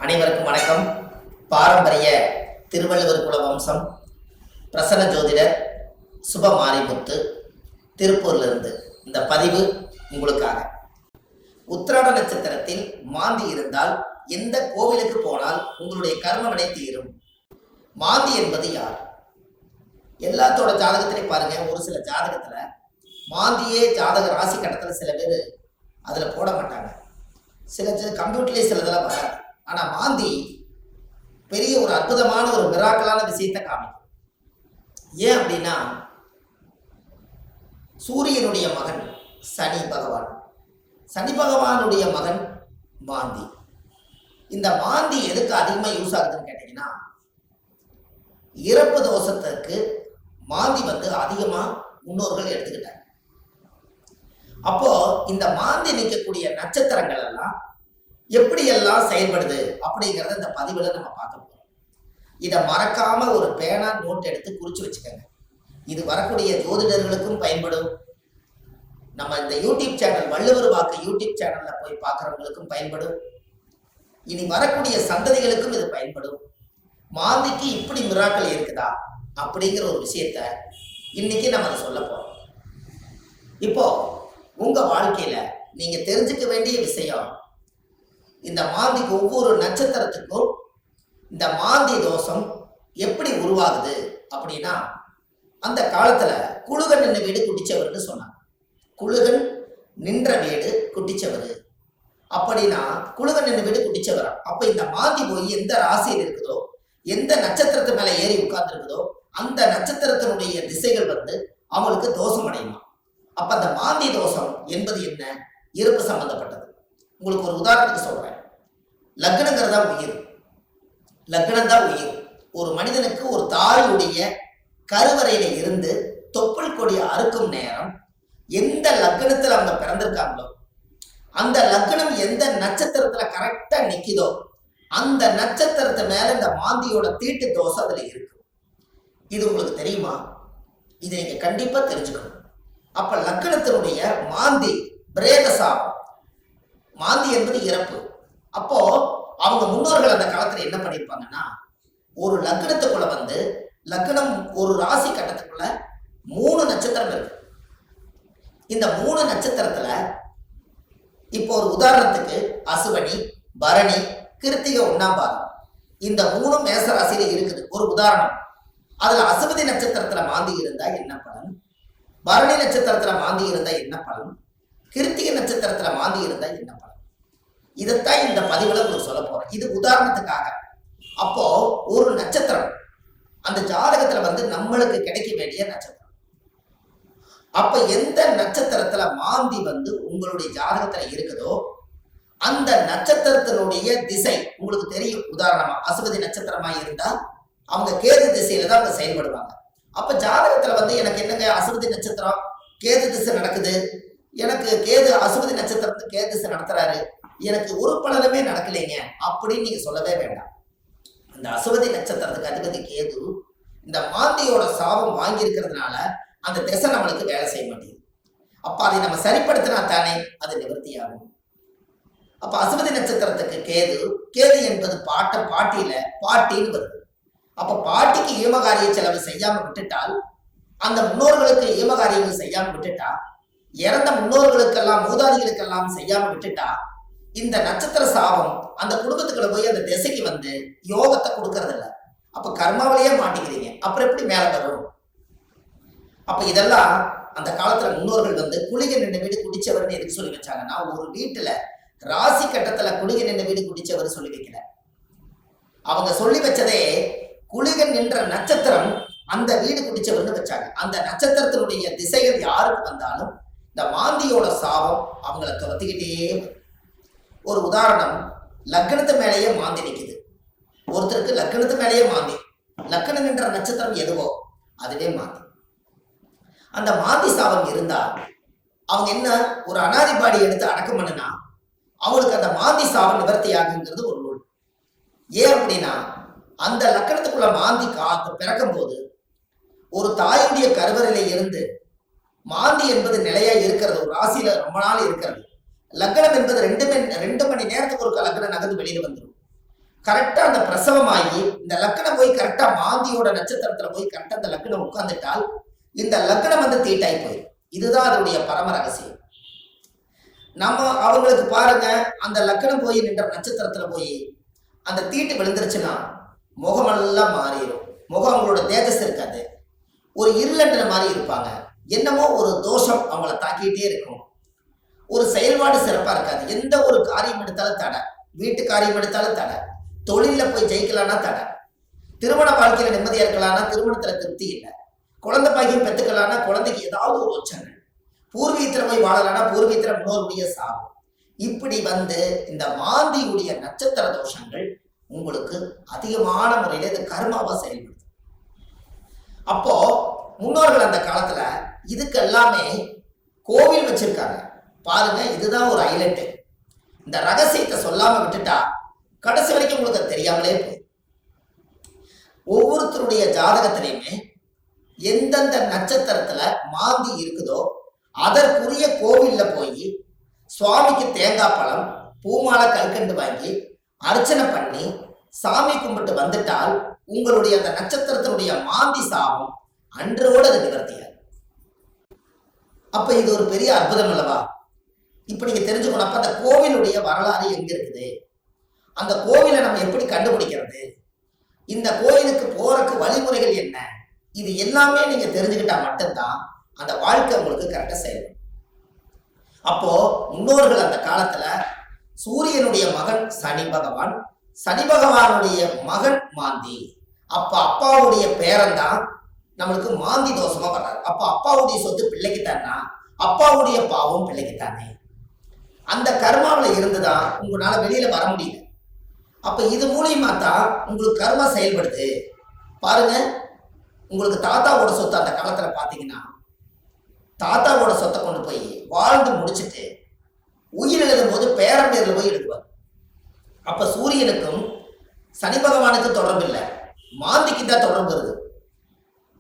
அனைவருக்கும் வணக்கம். பாரம்பரிய திருவள்ளுவர் குல வம்சம் பிரசன்ன ஜோதிடர் சுபமாரிமுத்து திருப்பூர்லிருந்து இந்த பதிவு உங்களுக்காக. உத்திராட நட்சத்திரத்தில் மாந்தி இருந்தால் எந்த கோவிலுக்கு போனால் உங்களுடைய கர்ம வினை தீரும். மாந்தி என்பது யார்? எல்லாத்தோட ஜாதகத்திலையும் பாருங்க, ஒரு சில ஜாதகத்துல மாந்தியே ஜாதக ராசி கட்டத்துல சில பேர் அதுல போட மாட்டாங்க. சில கம்ப்யூட்டர்லேயே சிலதெல்லாம் வராது. ஆனா மாந்தி பெரிய ஒரு அற்புதமான ஒரு மிராக்கலான விஷயத்தை காமிக்கும். ஏன் அப்படின்னா, சூரியனுடைய மகன் சனி பகவான், சனி பகவானுடைய மகன் மாந்தி. இந்த மாந்தி எதுக்கு அதிகமா யூஸ் ஆகுதுன்னு கேட்டீங்கன்னா, இறப்பு தோஷத்துக்கு மாந்தி அதிகமா முன்னோர்கள் எடுத்துக்கிட்டாங்க. அப்போ இந்த மாந்தி நிற்கக்கூடிய நட்சத்திரங்கள் எல்லாம் எப்படி எல்லாம் செயல்படுது அப்படிங்கிறத இந்த பதிவுல நம்ம பார்க்க போறோம். இதை மறக்காம ஒரு பேனா நோட் எடுத்து குறிச்சு வச்சுக்கோங்க. இது வரக்கூடிய ஜோதிடர்களுக்கும் பயன்படும். நம்ம இந்த யூடியூப் சேனல் வள்ளுவர் வாக்கு யூடியூப் சேனல்ல போய் பார்க்குறவங்களுக்கும் பயன்படும். இனி வரக்கூடிய சந்ததிகளுக்கும் இது பயன்படும். மாந்திக்கு இப்படி மிராக்கள் இருக்குதா அப்படிங்கிற ஒரு விஷயத்த இன்னைக்கு நம்ம அதை சொல்ல போறோம். இப்போ உங்க வாழ்க்கையில நீங்க தெரிஞ்சுக்க வேண்டிய விஷயம், இந்த மாந்திக்கு ஒவ்வொரு நட்சத்திரத்துக்கும் இந்த மாந்தி தோஷம் எப்படி உருவாகுது அப்படின்னா, அந்த காலத்துல குழுகன் நின்ற வீடு குட்டிச்சவர்னு சொன்னாங்க. குழுகன் நின்ற வீடு குட்டிச்சவர் அப்படின்னா குழுகன் நின்ற வீடு குட்டிச்சவரா. அப்ப இந்த மாந்தி போய் எந்த ராசியில் இருக்குதோ, எந்த நட்சத்திரத்து மேல ஏறி உட்கார்ந்து இருக்குதோ, அந்த நட்சத்திரத்தினுடைய திசைகள் அவங்களுக்கு தோஷம் அடையுமா. அப்ப அந்த மாந்தி தோஷம் என்பது என்ன? இறப்பு சம்பந்தப்பட்டது. உங்களுக்கு ஒரு உதாரணத்துக்கு சொல்றேன். லக்னங்கிறதா உயிர், லக்னம் தான் உயிர். ஒரு மனிதனுக்கு ஒரு தாயுடைய கருவறையில இருந்து தொப்புள் கொடி அறுக்கும் நேரம் எந்த லக்னத்துல அவங்க பிறந்திருக்காங்களோ, அந்த லக்னம் எந்த நட்சத்திரத்துல கரெக்டா நிக்குதோ, அந்த நட்சத்திரத்து மேல இந்த மாந்தியோட தீட்டு தோஷம் அதுல இருக்கு. இது உங்களுக்கு தெரியுமா? இதை நீங்க கண்டிப்பா தெரிஞ்சுக்கணும். அப்ப லக்னத்தினுடைய மாந்தி பிரேத சாபம். மாந்தி என்பது இறப்பு. அப்போ அவங்க முன்னோர்கள் அந்த காலத்துல என்ன பண்ணிருப்பாங்கன்னா, ஒரு லக்னத்துக்குள்ள லக்னம் ஒரு ராசி கட்டத்துக்குள்ள 3 நட்சத்திரம் இருக்கு. இந்த 3 நட்சத்திரத்துல இப்போ ஒரு உதாரணத்துக்கு அசுவனி, பரணி, கிருத்திகை 1ஆம் பாதம், இந்த 3 மேச ராசியில இருக்குது. ஒரு உதாரணம். அதுல அசுவதி நட்சத்திரத்துல மாந்தி இருந்தா என்ன பலன், பரணி நட்சத்திரத்துல மாந்தி இருந்தா என்ன பலன், கிருத்திகை நட்சத்திரத்துல மாந்தி இருந்தா என்ன பலன், இதைத்தான் இந்த பதிவுல உங்களுக்கு சொல்ல போறேன். இது உதாரணத்துக்காக. அப்போ ஒரு நட்சத்திரம் அந்த ஜாதகத்துல நம்மளுக்கு கிடைக்க வேண்டிய நட்சத்திரம். அப்ப எந்த நட்சத்திரத்துல மாந்தி உங்களுடைய ஜாதகத்துல இருக்குதோ, அந்த நட்சத்திரத்தினுடைய திசை உங்களுக்கு தெரியும். உதாரணமா அசுவதி நட்சத்திரமா இருந்தா அவங்க கேது திசையில தான் அவங்க செயல்படுவாங்க. அப்ப ஜாதகத்துல எனக்கு என்னங்க அசுவதி நட்சத்திரம் கேது திசை நடக்குது, எனக்கு கேது அசுவதி நட்சத்திரத்துக்கு கேது திசை நடத்துறாரு, எனக்கு ஒரு பலனுமே நடக்கலைங்க அப்படின்னு நீங்க சொல்லவே வேண்டாம். அந்த அசுவதி நட்சத்திரத்துக்கு அதிபதி கேது இந்த மாந்தியோட சாபம் வாங்கி இருக்கிறதுனால அந்த திசை நம்மளுக்கு வேலை செய்ய மாட்டேங்குது. அப்ப அதை நம்ம சரிப்படுத்தினா தானே அது நிவர்த்தியாகும். அப்ப அசுவதி நட்சத்திரத்துக்கு கேது, கேது என்பது பாட்டியில பாட்டின்னு வருது. அப்ப பாட்டிக்கு ஈமகாரிய செலவு செய்யாம விட்டுட்டால், அந்த முன்னோர்களுக்கு ஈமகாரியங்கள் செய்யாம விட்டுட்டா, இறந்த முன்னோர்களுக்கெல்லாம் மூதாதிகளுக்கெல்லாம் செய்யாம விட்டுட்டா, இந்த நட்சத்திர சாபம் அந்த குடும்பத்துக்குள்ள போய் அந்த திசைக்கு யோகத்தை கொடுக்கறது இல்லை. அப்ப கர்மாவிலேயே மாட்டிக்கிறீங்க. அப்புறம் எப்படி மேல வரும்? அப்ப இதெல்லாம் அந்த காலத்துல முன்னோர்கள் குளிகை நின்ற வீடு குடிச்சவர்னு எதுக்கு சொல்லி வச்சாங்கன்னா, ஒரு வீட்டுல ராசி கட்டத்துல குளிகை நின்ற வீடு குடிச்சவர் சொல்லி வைக்கல. அவங்க சொல்லி வச்சதே குளிகன் நின்ற நட்சத்திரம் அந்த வீடு குடிச்சவர்னு வச்சாங்க. அந்த நட்சத்திரத்தினுடைய திசைகள் யாருக்கு வந்தாலும் இந்த மாந்தியோட சாபம் அவங்கள துரத்திக்கிட்டே. ஒரு உதாரணம், லக்னத்து மேலேயே மாந்தி நிற்குது. ஒருத்தருக்கு லக்னத்து மேலேயே மாந்தி, லக்னம் என்ற நட்சத்திரம் எதுவோ அதுவே மாந்தி. அந்த மாந்தி சாபம் இருந்தா அவங்க என்ன ஒரு அனாதிபாடி எடுத்து அடக்கம் பண்ணுனா அவங்களுக்கு அந்த மாந்தி சாபம் நிவர்த்தி ஆகுங்கிறது ஒரு நூல். ஏன் அப்படின்னா, அந்த லக்கணத்துக்குள்ள மாந்தி பிறக்கும் போது ஒரு தாயுடைய கருவறையில இருந்து மாந்தி என்பது நிலையா இருக்கிறது, ஒரு ராசியில ரொம்ப நாள் இருக்கிறது. லக்னம் என்பது 2 மணி நேரத்துக்கு ஒரு லக்னம் நகர்ந்து வெளியில வந்துடும். கரெக்டா அந்த பிரசவமாகி இந்த லக்னம் போய் கரெக்டா மாந்தியோட நட்சத்திரத்துல போய் கரெக்டா அந்த லக்னம் உட்கார்ந்துட்டால் இந்த லக்னம் வந்து தீட்டாய் போயிடும். இதுதான் அதனுடைய பரம ரகசியம். நம்ம அவங்களுக்கு பாருங்க, அந்த லக்னம் போய் நின்ற நட்சத்திரத்துல போய் அந்த தீட்டு விழுந்துருச்சுன்னா முகமெல்லாம் மாறிடும். முகம் அவங்களோட தேஜஸ் இருக்காது, ஒரு இருளன்ற மாதிரி இருப்பாங்க. என்னமோ ஒரு தோஷம் அவங்கள தாக்கிட்டே இருக்கும். ஒரு செயல்பாடு சிறப்பா இருக்காது. எந்த ஒரு காரியம் எடுத்தாலும் தடை, வீட்டு காரியம் எடுத்தாலும் தடை, தொழில போய் ஜெயிக்கலாம்னா தடை, திருமண வாழ்க்கையில நிம்மதியா இருக்கலாம்னா திருமணத்துல திருப்தி இல்லை, குழந்தை பாக்கியம் பெற்றுக்கலாம்னா குழந்தைக்கு ஏதாவது ஒரு உச்சங்கள், பூர்வீகத்துல போய் வாழலாம்னா பூர்வீகத்துல முன்னோருடைய சாபம். இப்படி வந்து இந்த மாந்தியுடைய நட்சத்திர தோஷங்கள் உங்களுக்கு அதிகமான முறையில இது கர்மாவா செயல்படுது. அப்போ முன்னோர்கள் அந்த காலத்துல இதுக்கு எல்லாமே கோவில் வச்சிருக்காங்க பாருங்க. இதுதான் ஒரு ஹைலைட். இந்த ரகசியத்தை சொல்லாம விட்டுட்டா கடைசி வரைக்கும் உங்களுக்கு தெரியாமலே போய் ஒவ்வொருத்தருடைய ஜாதகத்திலையுமே எந்தெந்த நட்சத்திரத்துல மாந்தி இருக்குதோ அதற்குரிய கோவில்ல போய் சுவாமிக்கு தேங்காய் பழம் பூமாலை கல்கண்டு வாங்கி அர்ச்சனை பண்ணி சாமி கும்பிட்டு வந்துட்டால் உங்களுடைய அந்த நட்சத்திரத்தினுடைய மாந்தி சாபம் அன்றோடு அது நிவர்த்தியாது. அப்ப இது ஒரு பெரிய அற்புதம் அல்லவா? இப்ப நீங்க தெரிஞ்சுக்கணும். அப்ப அந்த கோவிலுடைய வரலாறு எங்க இருக்குது, அந்த கோவிலை நம்ம எப்படி கண்டுபிடிக்கிறது, இந்த கோயிலுக்கு போறதுக்கு வழிமுறைகள் என்ன, இது எல்லாமே நீங்க தெரிஞ்சுக்கிட்டா மட்டும்தான் அந்த வாழ்க்கை உங்களுக்கு கரெக்டா செயல்படும். அப்போ முன்னோர்கள் அந்த காலத்துல சூரியனுடைய மகன் சனி பகவான், சனி பகவானுடைய மகன் மாந்தி. அப்ப அப்பாவுடைய பேரன் தான் நம்மளுக்கு மாந்தி தோஷமா வர்றாரு. அப்ப அப்பாவுடைய சொத்து பிள்ளைக்குத்தானா, அப்பாவுடைய பாவம் பிள்ளைக்குத்தானே. அந்த கர்மாவில் இருந்துதான் உங்களால வெளியில வர முடியல. அப்ப இது மூலியமா தான் உங்களுக்கு கர்மா செயல்படுது. பாருங்க, உங்களுக்கு தாத்தாவோட சொத்து அந்த காலத்துல பாத்தீங்கன்னா தாத்தாவோட சொத்தை கொண்டு போய் வாழ்ந்து முடிச்சுட்டு உயிர் எழுதும் போது பேரன் பேர்ல போய் எழுதுவார். அப்ப சூரியனுக்கும் சனி பகவானுக்கு தொடர்பு இல்லை, மாந்திக்கு தான் தொடர்பு வருது.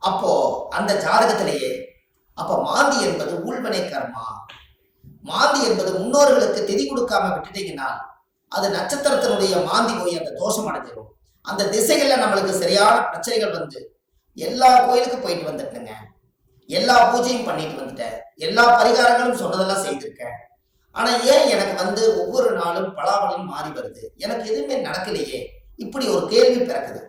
அப்போ அந்த ஜாதகத்திலேயே அப்ப மாந்தி என்பது உள்வனை கர்மா. மாந்தி என்பது முன்னோர்களுக்கு திதி கொடுக்காம விட்டுட்டீங்கன்னா அது நட்சத்திரத்தினுடைய மாந்தி போய் அந்த தோஷம் அடைஞ்சிடும். அந்த திசைகள்ல நம்மளுக்கு சரியான பிரச்சனைகள் வந்து எல்லா கோயிலுக்கு போயிட்டு வந்துட்டேங்க, எல்லா பூஜையும் பண்ணிட்டு வந்துட்டேன், எல்லா பரிகாரங்களும் சொன்னதெல்லாம் செய்திருக்கேன். ஆனா ஏன் எனக்கு வந்து ஒவ்வொரு நாளும் பலாபலம் மாறி வருது, எனக்கு எதுவுமே நடக்கலையே, இப்படி ஒரு கேள்வி பிறக்குது.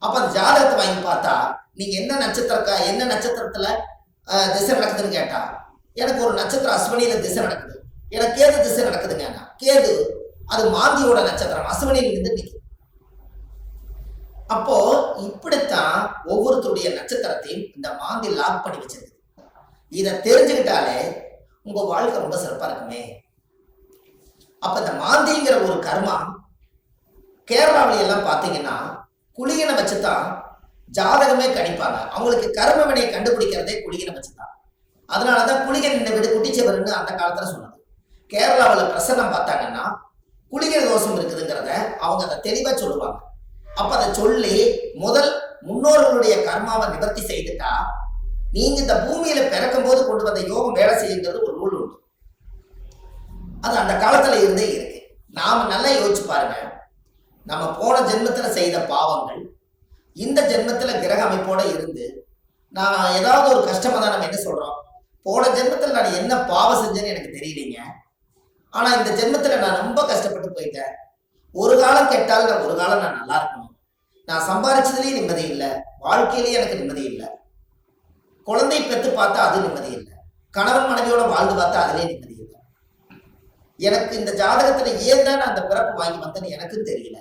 அப்ப அந்த ஜாதகத்தை வாங்கி பார்த்தா நீங்க என்ன நட்சத்திரத்துல திசை நடக்குதுன்னு கேட்டா எனக்கு ஒரு நட்சத்திரம் அஸ்வினியில திசை நடக்குது, எனக்கு கேது திசை நடக்குதுங்க. கேது அது மாந்தியோட நட்சத்திரம், அஸ்வினியில இருந்து நிற்கும். அப்போ இப்படித்தான் ஒவ்வொருத்தருடைய நட்சத்திரத்தையும் இந்த மாந்தி லாக் பண்ணி வச்சிருக்கு. இதை தெரிஞ்சுக்கிட்டாலே உங்க வாழ்க்கை ரொம்ப சிறப்பா இருக்குமே. அப்ப இந்த மாந்திங்கிற ஒரு கர்மா கேரளாவில எல்லாம் பாத்தீங்கன்னா குளிகனை வச்சுதான் ஜாதகமே கணிப்பாங்க. அவங்களுக்கு கர்ம வினையை கண்டுபிடிக்கிறதே குளிகனை வச்சுதான். அதனாலதான் குளிகன் இந்த வீடு குட்டிச்சவர்னு அந்த காலத்துல சொன்னது. கேரளாவில் பிரசன்னம் பார்த்தாங்கன்னா குளிகை தோஷம் இருக்குதுங்கிறத அவங்க அதை தெளிவா சொல்லுவாங்க. அப்ப அதை சொல்லி முதல் முன்னோர்களுடைய கர்மாவை நிவர்த்தி செய்துட்டா நீங்க இந்த பூமியில பிறக்கும் போது கொண்டு வந்த யோகம் வேலை செய்யுங்கிறது ஒரு ரூல் உண்டு. அது அந்த காலத்துல இருந்தே இருக்கு. நாம நல்லா யோசிச்சு பாருங்க, நம்ம போன ஜென்மத்துல செய்த பாவங்கள் இந்த ஜென்மத்துல கிரக அமைப்போட இருந்து நான் ஏதாவது ஒரு கஷ்டமா தான் நம்ம என்ன சொல்றோம், போன ஜென்மத்துல நான் என்ன பாவம் செஞ்சேன்னு எனக்கு தெரியலீங்க, ஆனா இந்த ஜென்மத்துல நான் ரொம்ப கஷ்டப்பட்டு போயிட்டேன், ஒரு காலம் கெட்டால் நான் ஒரு காலம் நான் நல்லா இருக்கணும், நான் சம்பாதிச்சதுலயும் நிம்மதி இல்லை, வாழ்க்கையிலேயே எனக்கு நிம்மதி இல்லை, குழந்தை பெற்று பார்த்தா அது நிம்மதி இல்லை, கணவன் மனைவியோட வாழ்ந்து பார்த்தா அதுலேயே நிம்மதி இல்லை, எனக்கு இந்த ஜாதகத்துல ஏன் தான் நான் அந்த பிறப்பு வாங்கி வந்தேன்னு எனக்கும் தெரியல,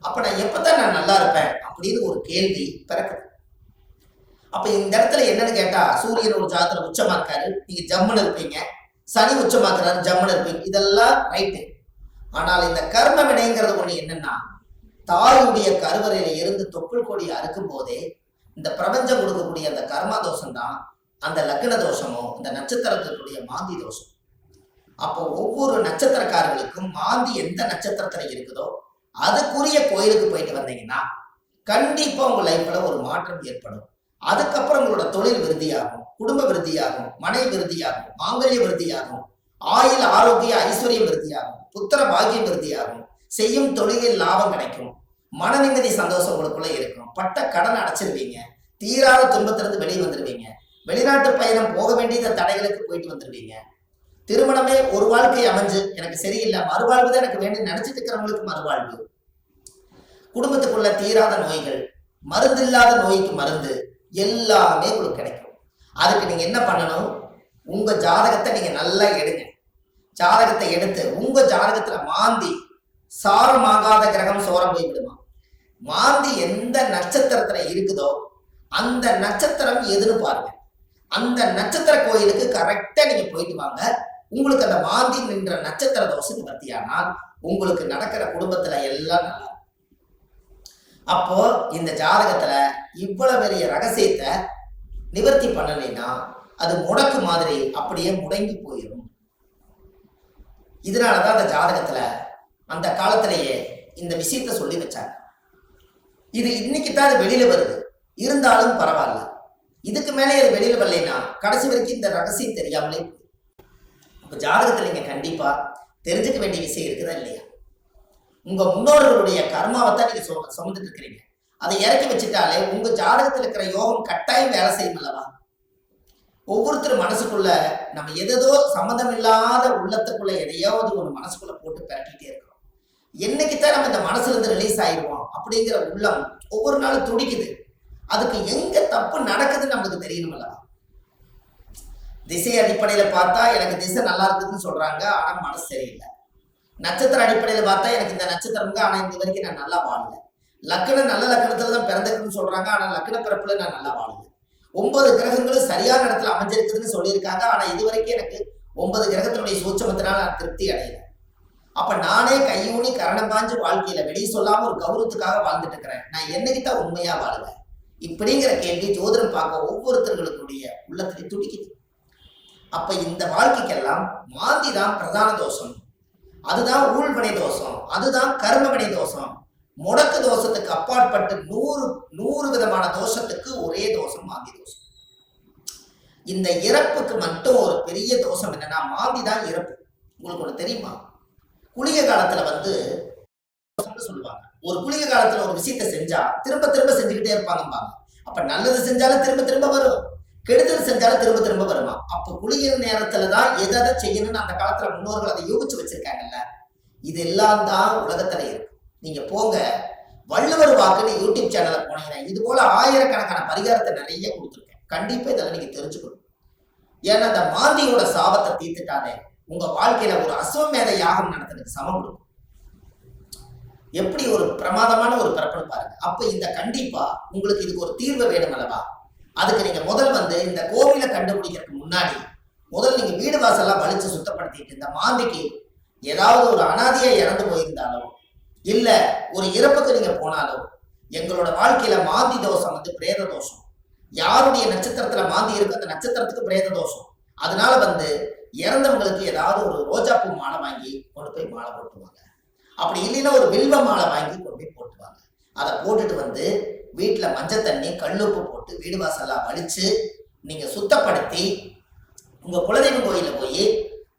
அப்ப நான் எப்பதான் நான் நல்லா இருப்பேன் அப்படின்னு ஒரு கேள்வி பிறக்குது. அப்ப இந்த இடத்துல என்னன்னு கேட்டா சூரியன் ஒரு ஜாதகத்துல உச்சமா இருக்காரு, நீங்க ஜம்முன்னு இருப்பீங்க, சனி உச்சமாக்குறாரு ஜம்முன்னு இருப்பீங்க, இதெல்லாம் ரைட்டு. ஆனால் இந்த கர்ம வினைங்கிறது ஒண்ணு என்னன்னா தாயுடைய கருவறையில இருந்து தொப்புள் கொடி அறுக்கும் போதே இந்த பிரபஞ்சம் கொடுக்கக்கூடிய அந்த கர்மா தோஷம் தான் அந்த லக்ன தோஷமோ இந்த நட்சத்திரத்தினுடைய மாந்தி தோஷம். அப்போ ஒவ்வொரு நட்சத்திரக்காரர்களுக்கும் மாந்தி எந்த நட்சத்திரத்துல இருக்குதோ அதுக்குரிய கோயிலுக்கு போயிட்டு வந்தீங்கன்னா கண்டிப்பா உங்க லைஃப்ல ஒரு மாற்றம் ஏற்படும். அதுக்கப்புறம் உங்களோட தொழில் விருத்தியாகும், குடும்ப விருத்தியாகும், மனை விருத்தியாகும், மாங்கல்ய விருத்தியாகும், ஆயுள் ஆரோக்கிய ஐஸ்வர்யம் விருத்தியாகும், புத்திர பாக்கியம் விருத்தியாகும், செய்யும் தொழிலில் லாபம் கிடைக்கும், மன நிம்மதி சந்தோஷம் உங்களுக்குள்ள இருக்கும், பட்ட கடன் அடைச்சிருவீங்க, தீராத துன்பத்திலிருந்து வெளியே வந்துடுவீங்க, வெளிநாட்டு பயணம் போக வேண்டிய தடைகளுக்கு போயிட்டு வந்துடுவீங்க, திருமணமே ஒரு வாழ்க்கை அமைஞ்சு எனக்கு சரியில்லை, மறுவாழ்வு தான் எனக்கு வேண்டி நினைச்சிட்டு இருக்கிறவங்களுக்கு மறுவாழ்வு, குடும்பத்துக்குள்ள தீராத நோய்கள், மருந்து இல்லாத நோய்க்கு மருந்து, எல்லாமே உங்களுக்கு கிடைக்கும். அதுக்கு நீங்க என்ன பண்ணணும், உங்க ஜாதகத்தை நீங்க நல்லா எடுங்க. ஜாதகத்தை எடுத்து உங்க ஜாதகத்துல மாந்தி சாரமாகாத கிரகம் சோரம் போய் விடுமா, மாந்தி எந்த நட்சத்திரத்துல இருக்குதோ அந்த நட்சத்திரம் எதுன்னு பாருங்க. அந்த நட்சத்திர கோயிலுக்கு கரெக்டா நீங்க போயிட்டு வாங்க. உங்களுக்கு அந்த மாந்தி நின்ற நட்சத்திர தோஷம் நிவர்த்தியானால் உங்களுக்கு நடக்கிற குடும்பத்துல எல்லாம் நல்லா. அப்போ இந்த ஜாதகத்துல இவ்வளவு பெரிய ரகசியத்தை நிவர்த்தி பண்ணலைன்னா அது முடக்கு மாதிரி அப்படியே முடங்கி போயிடும். இதனாலதான் அந்த ஜாதகத்துல அந்த காலத்திலேயே இந்த விஷயத்த சொல்லி வச்சாங்க. இது இன்னைக்கு தான் அது வெளியில வருது, இருந்தாலும் பரவாயில்ல. இதுக்கு மேலே அது வெளியில வரலைன்னா கடைசி வரைக்கும் இந்த ரகசியம் தெரியாமலே. இப்ப ஜாதகத்துல நீங்க கண்டிப்பா தெரிஞ்சுக்க வேண்டிய விஷயம் இருக்குதா இல்லையா? உங்க முன்னோர்களுடைய கர்மாவை தான் நீங்க சுமந்துட்டு இருக்கிறீங்க. அதை இறக்கி வச்சுட்டாலே உங்க ஜாதகத்துல இருக்கிற யோகம் கட்டாயம் வேலை செய்யும் அல்லவா? ஒவ்வொருத்தரும் மனசுக்குள்ள நம்ம எதோ சம்மந்தம் இல்லாத உள்ளத்துக்குள்ள எதையாவது ஒரு மனசுக்குள்ள போட்டு பரட்டிட்டே இருக்கிறோம். என்னைக்குத்தான் நம்ம இந்த மனசுல இருந்து ரிலீஸ் ஆயிடுவோம் அப்படிங்கிற உள்ளம் ஒவ்வொரு நாளும் துடிக்குது. அதுக்கு எங்க தப்பு நடக்குதுன்னு நமக்கு தெரியணும் அல்லவா? திசை அடிப்படையில பார்த்தா எனக்கு திசை நல்லா இருக்குதுன்னு சொல்றாங்க, ஆனா மனசு சரியில்லை. நட்சத்திர அடிப்படையில பார்த்தா எனக்கு இந்த நட்சத்திரம், ஆனா இந்த வரைக்கும் நான் நல்லா வாழல. லக்னம் நல்ல லக்னத்துல தான் பிறந்திருக்குன்னு சொல்றாங்க, ஆனா லக்ன பிறப்புல நான் நல்லா வாழல. 9 கிரகங்களும் சரியான இடத்துல அமைஞ்சிருக்குதுன்னு சொல்லியிருக்காங்க, ஆனா இது வரைக்கும் எனக்கு 9 கிரகத்தினுடைய சூட்சமத்தினால நான் திருப்தி அடையல. அப்ப நானே கையூனி கரணம் பாஞ்சு வாழ்க்கையில வெளியே சொல்லாம ஒரு கௌரவத்துக்காக வாழ்ந்துட்டு இருக்கிறேன். நான் என்னைக்குத்தான் உண்மையா வாழுவேன்? இப்படிங்கிற கேள்வி ஜோதிடம் பார்க்க ஒவ்வொருத்தர்களுடைய உள்ளத்திலே துடிக்குது. அப்ப இந்த வாழ்க்கைக்கெல்லாம் மாந்தி தான் பிரதான தோஷம், அதுதான் ஊழ்வினை தோஷம், அதுதான் கர்மவினை தோஷம். முடக்கு தோஷத்துக்கு அப்பாற்பட்டு 100 விதமான தோஷத்துக்கு ஒரே தோஷம் மாந்தி தோஷம். இந்த இறப்புக்கு மட்டும் ஒரு பெரிய தோஷம் என்னன்னா மாந்தி தான் இறப்பு. உங்களுக்கு ஒண்ணு தெரியுமா? குளிகை காலத்துல சொல்லுவாங்க, ஒரு குளிகை காலத்துல ஒரு விஷயத்தை செஞ்சா திரும்ப திரும்ப செஞ்சுக்கிட்டே இருப்பாங்க. அப்ப நல்லது செஞ்சாலும் திரும்ப திரும்ப வரும், கெடுதல் செஞ்சாலும் திரும்ப திரும்ப வருமா? அப்ப குளிகை நேரத்துலதான் எதை செய்யணும்னு அந்த காலத்துல முன்னோர்கள் அதை யோசிச்சு வச்சிருக்காங்கல்ல. இது எல்லாம் தான் உலகத்துல இருக்கு. நீங்க போங்க, வள்ளுவர் வாக்குன்னு யூடியூப் சேனல்ல போனீங்கன்னா இது போல ஆயிரக்கணக்கான பரிகாரத்தை நிறைய கொடுத்துருக்கேன். கண்டிப்பா இதெல்லாம் நீங்க தெரிஞ்சுக்கணும். ஏன்னா அந்த மாந்தியோட சாபத்தை தீர்த்துட்டாலே உங்க வாழ்க்கையில ஒரு அஸ்வமேத யாகம் நடத்துறதுக்கு சமம் கொடுக்கும். எப்படி ஒரு பிரமாதமான ஒரு பிறப்புன்னு பாருங்க. அப்ப இந்த கண்டிப்பா உங்களுக்கு இதுக்கு ஒரு தீர்வு வேணும் அல்லவா? அதுக்கு நீங்க முதல் இந்த கோவிலை கண்டுபிடிக்கிறதுக்கு முன்னாடி முதல் நீங்க வீடு வாசல்லாம் வலிச்சு சுத்தப்படுத்திட்டு, இந்த மாந்திக்கு ஏதாவது ஒரு அனாதையா இறந்து போயிருந்தாலும் இல்ல ஒரு இறப்புக்கு நீங்க போனாலும், எங்களோட வாழ்க்கையில மாந்தி தோஷம் பிரேத தோஷம். யாருடைய நட்சத்திரத்துல மாந்தி இருக்கு அந்த நட்சத்திரத்துக்கு பிரேத தோஷம். அதனால இறந்தவங்களுக்கு ஏதாவது ஒரு ரோஜாப்பூ மாலை வாங்கி கொண்டு போய் மாலை போட்டுவாங்க. அப்படி இல்லைன்னா ஒரு வில்வ மாலை வாங்கி கொண்டு போய் போட்டுவாங்க. அதை போட்டுட்டு வீட்டுல மஞ்சள் தண்ணி கல்லுப்பு போட்டு வீடு வாசல்லாம் வலிச்சு நீங்க சுத்தப்படுத்தி உங்க குலதெய்வ கோயில போய்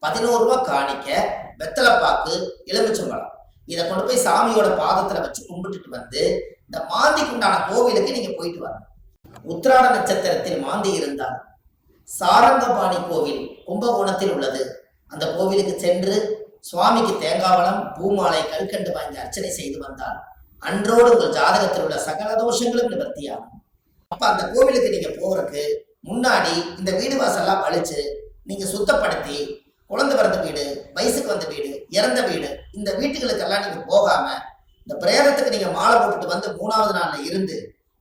11 ரூபாய் காணிக்க, வெத்தலைப்பாக்கு, எலுமிச்சம்பழம் இதை கொண்டு போய் சாமியோட பாதத்துல வச்சு கும்பிட்டுட்டு இந்த மாந்திக்கு உண்டான கோவிலுக்கு நீங்க போயிட்டு வரணும். உத்திராட நட்சத்திரத்தில் மாந்தி இருந்தால் சாரங்கபாணி கோவில் கும்பகோணத்தில் உள்ளது. அந்த கோவிலுக்கு சென்று சுவாமிக்கு தேங்காவளம், பூமாலை, கல்கண்டு வாங்கி அர்ச்சனை செய்து வந்தால் அன்றோடு உங்கள் ஜாதகத்தில் உள்ள சகல தோஷங்களும் நிவர்த்தியாகும். அப்ப அந்த கோவிலுக்கு நீங்க போறதுக்கு முன்னாடி இந்த வீடு வாசல்லாம் வலிச்சு நீங்க சுத்தப்படுத்தி, குழந்தை பிறந்த வீடு, வயசுக்கு வந்த வீடு, இறந்த வீடு, இந்த வீட்டுகளுக்கெல்லாம் நீங்க போகாம இந்த பிரேதத்துக்கு நீங்க மாலை போட்டுட்டு 3வது நாள்ல இருந்து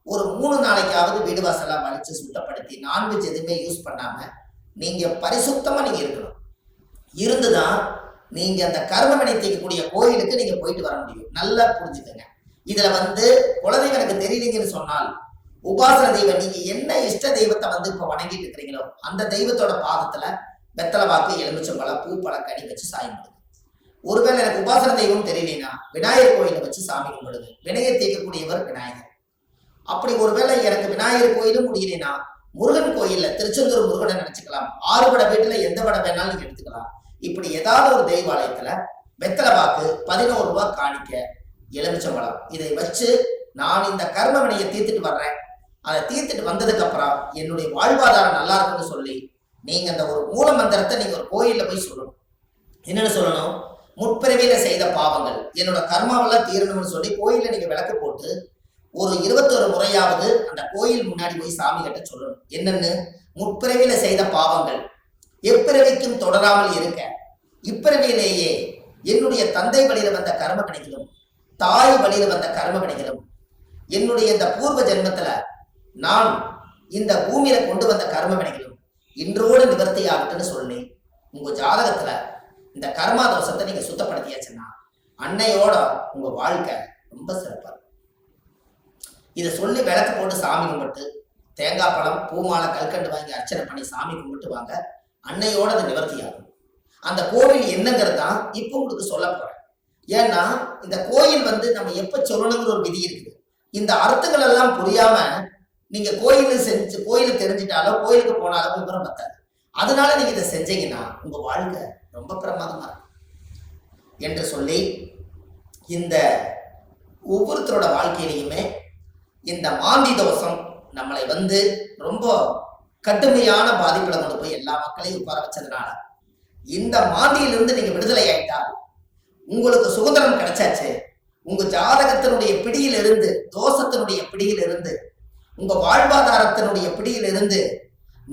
ஒரு 3 நாளைக்காவது வீடு வாசல்லாம் வலிச்சு சுத்தப்படுத்தி நான்வெஜ் எதுவுமே யூஸ் பண்ணாம நீங்க பரிசுத்தமா நீங்க இருக்கணும். இருந்துதான் நீங்க அந்த கர்மவினை தீர்க்கக்கூடிய கோயிலுக்கு நீங்க போயிட்டு வர முடியும். நல்லா புரிஞ்சுக்கங்க. இதுல குலதெய்வம் எனக்கு தெரியலீங்கன்னு சொன்னால் உபாசன தெய்வம், நீங்க என்ன இஷ்ட தெய்வத்தை இப்ப வணங்கிட்டு இருக்கிறீங்களோ அந்த தெய்வத்தோட பாதத்துல வெத்தலை வாக்கு, எலுமிச்சம்பழம், பூ, பழம், கனி வச்சு சாமி கும்பிடுங்க. ஒருவேளை எனக்கு உபாசன தெய்வம் தெரியலனா விநாயகர் கோயிலை வச்சு சாமி கும்பிடுங்க. வினையை தீர்க்கக்கூடியவர் விநாயகர். அப்படி ஒருவேளை எனக்கு விநாயகர் கோயிலும் முடியலனா முருகன் கோயில்ல திருச்செந்தூர் முருகனை நினைச்சுக்கலாம். 6 வடை வீட்டுல எந்த வடை வேணாலும் நீங்க எடுத்துக்கலாம். இப்படி ஏதாவது ஒரு தெய்வாலயத்துல வெத்தலை பாக்கு, 11 ரூபாய் காணிக்க, எலுமிச்சம்பழம். இதை வச்சு நான் இந்த கர்ம வினையை தீர்த்துட்டு வர்றேன். அதை தீர்த்துட்டு வந்ததுக்கு அப்புறம் என்னுடைய வாழ்வாதாரம் நல்லா இருக்குன்னு சொல்லி நீங்க அந்த ஒரு மூல மந்திரத்தை நீங்க ஒரு கோயில்ல போய் சொல்லணும். என்னன்னு சொல்லணும்? முற்பிறவியில செய்த பாவங்கள் என்னோட கர்மாவெல்லாம் தீரணும்னு சொல்லி கோயில்ல நீங்க விளக்கு போட்டு ஒரு 21 முறையாவது அந்த கோயில் முன்னாடி போய் சாமி கிட்ட சொல்லணும். என்னன்னு? முற்பிறவியில செய்த பாவங்கள் எப்பிறவிக்கும் தொடராமல் இருக்க, இப்பிறவியிலேயே என்னுடைய தந்தை வழியில வந்த கர்ம வினைகளும் தாய் வழியில வந்த கர்ம வினைகளும் என்னுடைய இந்த பூர்வ ஜென்மத்துல நான் இந்த பூமியில கொண்டு வந்த கர்ம வினைகளும் இன்றோடு நிவர்த்தி ஆகட்டுன்னு சொல்லி உங்க ஜாதகத்துல இந்த கர்மா தோஷத்தை நீங்க சுத்தப்படுத்தியாச்சுன்னா அன்னையோட உங்க வாழ்க்கை ரொம்ப சிறப்பா இருக்கும். இதை சொல்லி விளக்கு போட்டு சாமி கும்பிட்டு தேங்காய் பழம், பூமாலை, கல்கண்டு வாங்கி அர்ச்சனை பண்ணி சாமி கும்பிட்டு வாங்க. அன்னையோட அது நிவர்த்தி ஆகும். அந்த கோவில் என்னங்கிறது தான் இப்போ உங்களுக்கு சொல்ல போறேன். ஏன்னா இந்த கோயில் நம்ம எப்ப சொல்லணுங்கிற ஒரு விதி இருக்குது. இந்த அர்த்தங்கள் எல்லாம் புரியாம நீங்க கோயிலுக்கு தெரிஞ்சிட்டாலோ கோயிலுக்கு போனாலும் விவரம் பத்தாது. அதனால நீங்க இதை செஞ்சீங்கன்னா உங்க வாழ்க்கை ரொம்ப பிரமாதமா இருக்கும் என்று சொல்லி இந்த ஒவ்வொருத்தரோட வாழ்க்கையிலையுமே இந்த மாந்தி தோஷம் நம்மளை ரொம்ப கடுமையான பாதிப்புல கொண்டு போய் எல்லா மக்களையும் உட்கார வச்சதுனால இந்த மாந்தியிலிருந்து நீங்க விடுதலை ஆயிட்டால் உங்களுக்கு சுதந்திரம் கிடைச்சாச்சு. உங்க ஜாதகத்தினுடைய பிடியிலிருந்து, தோஷத்தினுடைய பிடியிலிருந்து, உங்க வாழ்வாதாரத்தினுடைய பிடியிலிருந்து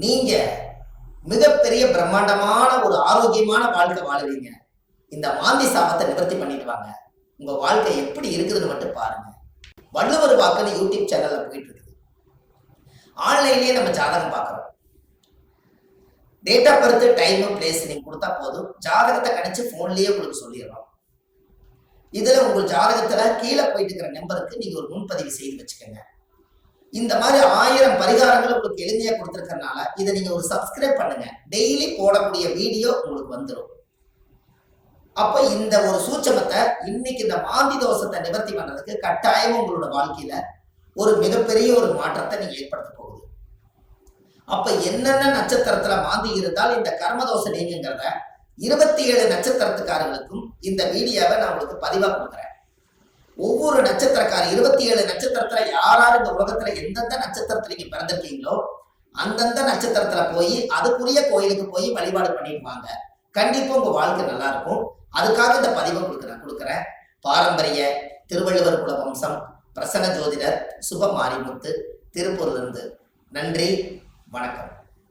நீங்க மிகப்பெரிய பிரம்மாண்டமான ஒரு ஆரோக்கியமான வாழ்க்கை வாழுவீங்க. இந்த மாந்தி சாபத்தை நிவர்த்தி பண்ணிட்டு வாங்க. உங்க வாழ்க்கை எப்படி இருக்குதுன்னு மட்டும் பாருங்க. வள்ளுவர் வாக்குன்னு யூடியூப் சேனல்ல போயிட்டு இருக்குது. ஆன்லைன்லயே நம்ம ஜாதகம் பார்க்கறோம். Date of birth, time, place நீங்க கொடுத்தா போதும், ஜாதகத்தை கணிச்சு போன்லயே உங்களுக்கு சொல்லிடுறோம். இதுல உங்க ஜாதகத்துல கீழே போயிட்டு இருக்கிற நம்பருக்கு நீங்க ஒரு முன்பதிவு செய்து வச்சுக்கோங்க. இந்த மாதிரி 1000 பரிகாரங்கள் உங்களுக்கு எளிமையா கொடுத்துருக்கறனால இதை நீங்க ஒரு சப்ஸ்கிரைப் பண்ணுங்க. டெய்லி போடக்கூடிய வீடியோ உங்களுக்கு வந்துடும். அப்ப இந்த ஒரு சூட்சமத்தை இன்னைக்கு இந்த மாந்தி தோஷத்தை நிவர்த்தி பண்றதுக்கு கட்டாயம் உங்களோட வாழ்க்கையில ஒரு மிகப்பெரிய ஒரு மாற்றத்தை நீங்க ஏற்படுத்த போகுது. அப்ப என்னென்ன நட்சத்திரத்துல மாந்தி இருந்தால் இந்த கர்மதோஷம் நீங்கிறத 27 நட்சத்திரத்துக்காரர்களுக்கும் இந்த வீடியோவை நான் உங்களுக்கு பதிவா கொடுக்குறேன். ஒவ்வொரு நட்சத்திரக்கார 27 நட்சத்திரத்துல யாராரு இந்த உலகத்துல எந்தெந்த நட்சத்திரத்துல நீங்க பிறந்திருக்கீங்களோ அந்தந்த நட்சத்திரத்துல போய் அதுக்குரிய கோயிலுக்கு போய் வழிபாடு பண்ணிடுவாங்க. கண்டிப்பா உங்க வாழ்க்கை நல்லா இருக்கும். அதுக்காக இந்த பதிவை கொடுக்குறேன். பாரம்பரிய திருவள்ளுவர் குல வம்சம், பிரசன்ன ஜோதிடர் சுப மாரிமுத்து, திருப்பூர்ல இருந்து. நன்றி, வணக்கம்.